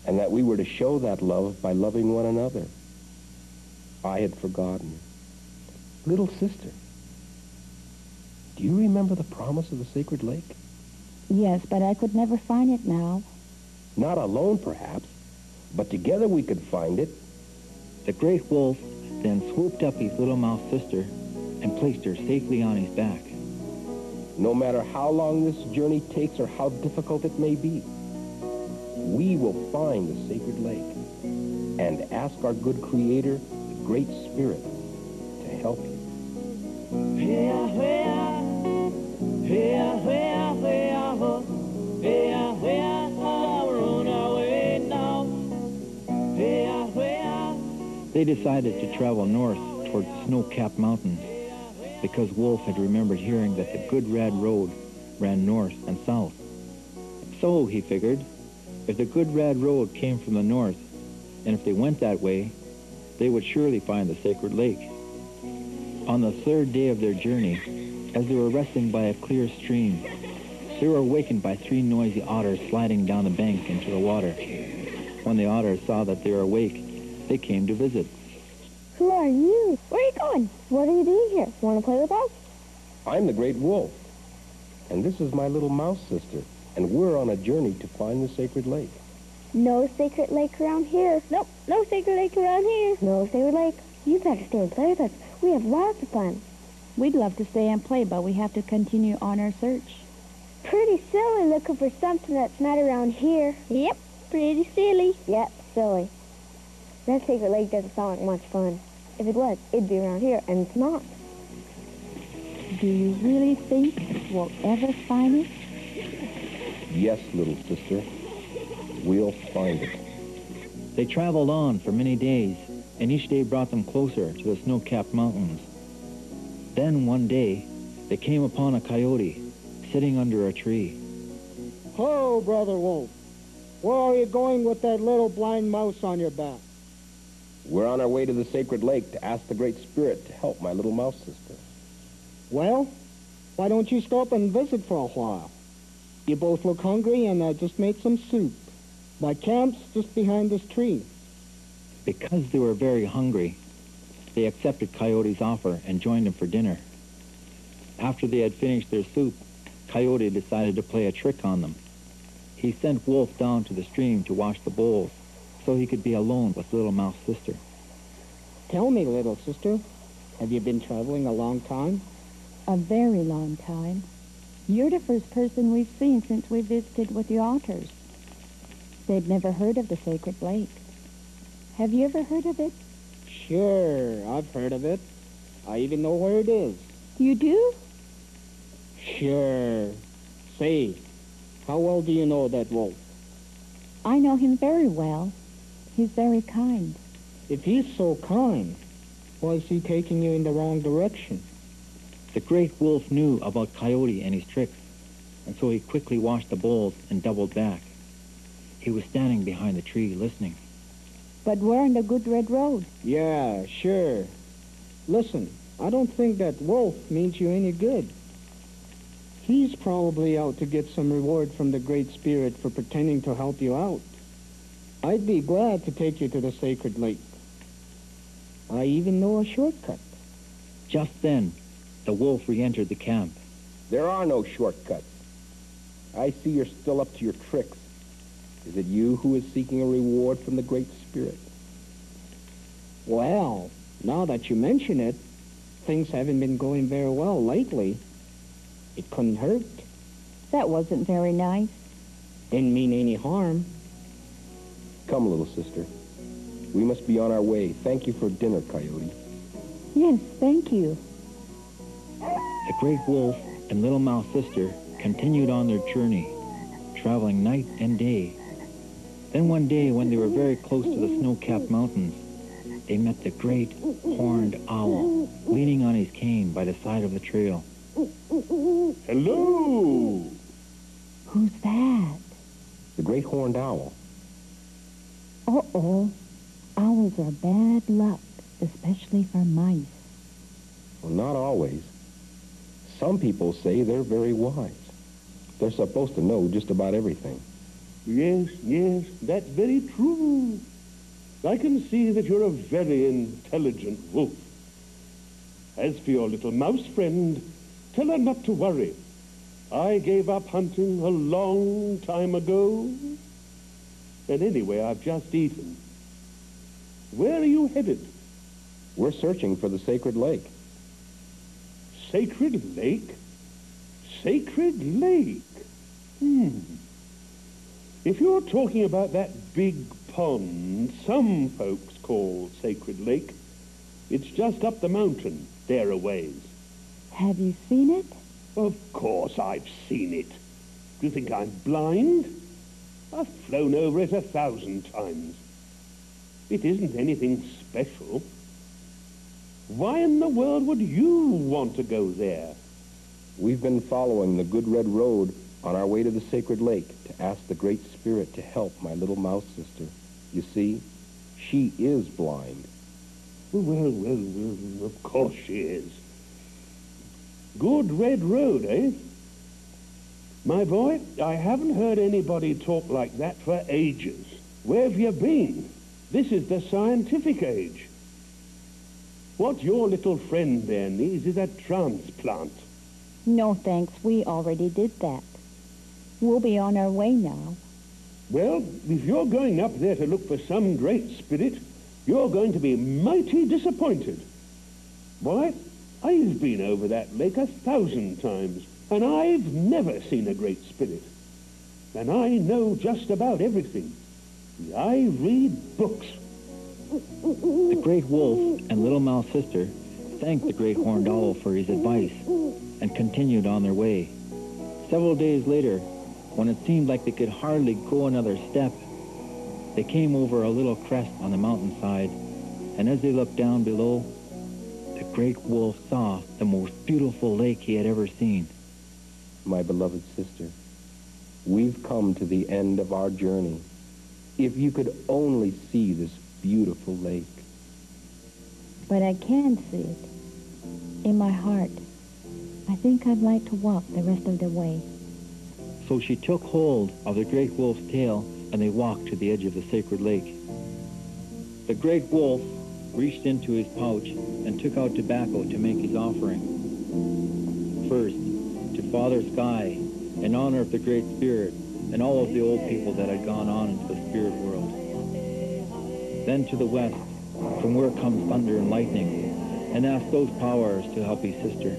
and that we were to show that love by loving one another. I had forgotten. Little sister, do you remember the promise of the sacred lake? Yes, but I could never find it now. Not alone, perhaps, but together we could find it. The great wolf then swooped up his little mouse sister and placed her safely on his back. No matter how long this journey takes or how difficult it may be, we will find the sacred lake and ask our good Creator, the Great Spirit, to help you. They decided to travel north towards the snow-capped mountains because Wolf had remembered hearing that the Good Red Road ran north and south. So, he figured, if the Good Red Road came from the north, and if they went that way, they would surely find the sacred lake. On the third day of their journey, as they were resting by a clear stream, they were awakened by 3 noisy otters sliding down the bank into the water. When the otters saw that they were awake, they came to visit. Who are you? Where are you going? What are you doing here? Want to play with us? I'm the great wolf, and this is my little mouse sister, and we're on a journey to find the sacred lake. No sacred lake around here. Nope, no sacred lake around here. No sacred lake. You better stay and play with us. We have lots of fun. We'd love to stay and play, but we have to continue on our search. Pretty silly looking for something that's not around here. Yep, pretty silly. Yep, silly. That sacred lake doesn't sound like much fun. If it was, it'd be around here, and it's not. Do you really think we'll ever find it? Yes, little sister, we'll find it. They traveled on for many days, and each day brought them closer to the snow-capped mountains. Then one day, they came upon a coyote sitting under a tree. Hello, Brother Wolf. Where are you going with that little blind mouse on your back? We're on our way to the sacred lake to ask the Great Spirit to help my little mouse sister. Well, why don't you stop and visit for a while? You both look hungry, and I just made some soup. My camp's just behind this tree. Because they were very hungry, they accepted Coyote's offer and joined him for dinner. After they had finished their soup, Coyote decided to play a trick on them. He sent Wolf down to the stream to wash the bowls so he could be alone with little mouse sister. Tell me, little sister, have you been traveling a long time? A very long time. You're the first person we've seen since we visited with the otters. They'd never heard of the sacred lake. Have you ever heard of it? Sure, I've heard of it. I even know where it is. You do? Sure. Say, how well do you know that wolf? I know him very well. He's very kind. If he's so kind, why is he taking you in the wrong direction? The great wolf knew about Coyote and his tricks, and so he quickly washed the bowls and doubled back. He was standing behind the tree listening. But we're on the Good Red Road. Yeah, sure. Listen, I don't think that wolf means you any good. He's probably out to get some reward from the Great Spirit for pretending to help you out. I'd be glad to take you to the sacred lake. I even know a shortcut. Just then, the wolf re-entered the camp. There are no shortcuts. I see you're still up to your tricks. Is it you who is seeking a reward from the Great Spirit? Well, now that you mention it, things haven't been going very well lately. It couldn't hurt. That wasn't very nice. Didn't mean any harm. Come, little sister. We must be on our way. Thank you for dinner, Coyote. Yes, thank you. The great wolf and little mouse sister continued on their journey, traveling night and day. Then one day, when they were very close to the snow-capped mountains, they met the great horned owl leaning on his cane by the side of the trail. Hello! Who's that? The great horned owl. Uh-oh. Owls are bad luck, especially for mice. Well, not always. Some people say they're very wise. They're supposed to know just about everything. Yes, yes, that's very true. I can see that you're a very intelligent wolf. As for your little mouse friend, tell her not to worry. I gave up hunting a long time ago. And anyway, I've just eaten. Where are you headed? We're searching for the sacred lake. Sacred Lake? Sacred Lake? If you're talking about that big pond some folks call Sacred Lake, it's just up the mountain, there a ways. Have you seen it? Of course I've seen it. Do you think I'm blind? I've flown over it 1,000 times. It isn't anything special. Why in the world would you want to go there? We've been following the good red road on our way to the sacred lake to ask the Great Spirit to help my little mouse sister. You see, she is blind. Well, of course she is. Good red road, eh? My boy, I haven't heard anybody talk like that for ages. Where have you been? This is the scientific age. What your little friend there needs is a transplant. No, thanks. We already did that. We'll be on our way now. Well, if you're going up there to look for some great spirit, you're going to be mighty disappointed. Why, I've been over that lake 1,000 times, and I've never seen a great spirit. And I know just about everything. I read books. The great wolf and little mouse sister thanked the great horned owl for his advice and continued on their way. Several days later, when it seemed like they could hardly go another step, they came over a little crest on the mountainside, and as they looked down below, the great wolf saw the most beautiful lake he had ever seen. My beloved sister, we've come to the end of our journey. If you could only see this beautiful lake. But I can see it. In my heart. I think I'd like to walk the rest of the way. So she took hold of the great wolf's tail, and they walked to the edge of the sacred lake. The great wolf reached into his pouch and took out tobacco to make his offering. First, to Father Sky, in honor of the Great Spirit and all of the old people that had gone on into the spirit world. Then to the west, from where comes thunder and lightning, and asked those powers to help his sister.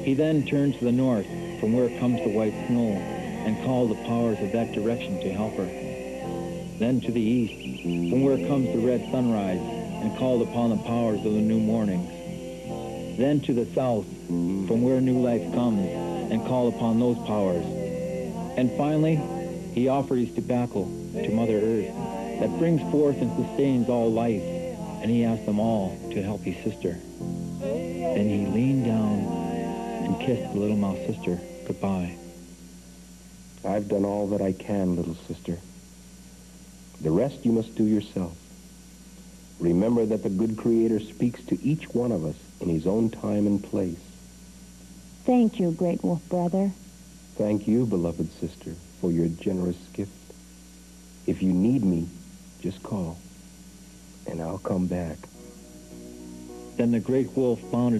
He then turned to the north, from where comes the white snow, and called the powers of that direction to help her. Then to the east, from where comes the red sunrise, and called upon the powers of the new mornings. Then to the south, from where new life comes, and called upon those powers. And finally, he offered his tobacco to Mother Earth, that brings forth and sustains all life, and he asked them all to help his sister. Then he leaned down and kissed the little mouse sister goodbye. I've done all that I can, little sister. The rest you must do yourself. Remember that the good Creator speaks to each one of us in his own time and place. Thank you, Great Wolf Brother. Thank you, beloved sister, for your generous gift. If you need me, just call, and I'll come back. Then the great wolf bounded